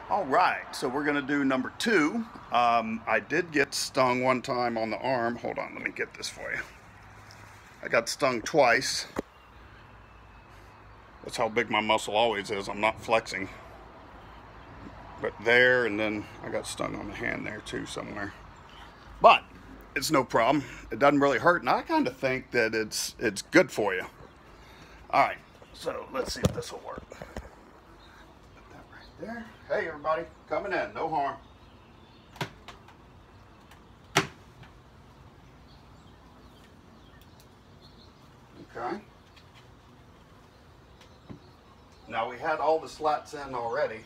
All right, so we're gonna do number 2. I did get stung one time on the arm. Hold on, let me get this for you. I got stung twice. That's how big my muscle always is. I'm not flexing. But there, and then I got stung on the hand there too somewhere. But it's no problem. It doesn't really hurt, and I kind of think that it's good for you. All right, so let's see if this will work. Put that right there. Hey everybody, coming in, no harm. Okay. Now we had all the slats in already.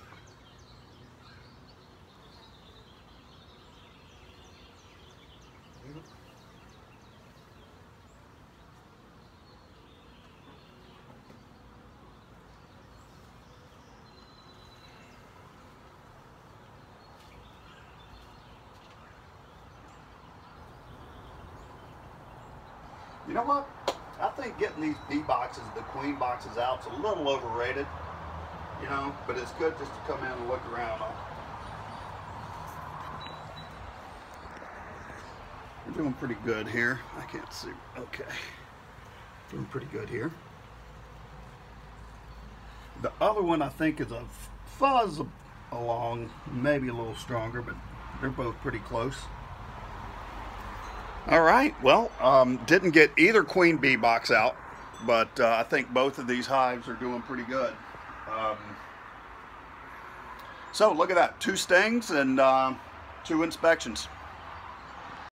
You know what? I think getting these B boxes, the queen boxes out, is a little overrated. You know, but it's good just to come in and look around. We're doing pretty good here. I can't see. Okay. Doing pretty good here. The other one I think is a fuzz along, maybe a little stronger, but they're both pretty close. All right, well, didn't get either queen bee box out, but I think both of these hives are doing pretty good. So look at that, 2 stings and 2 inspections.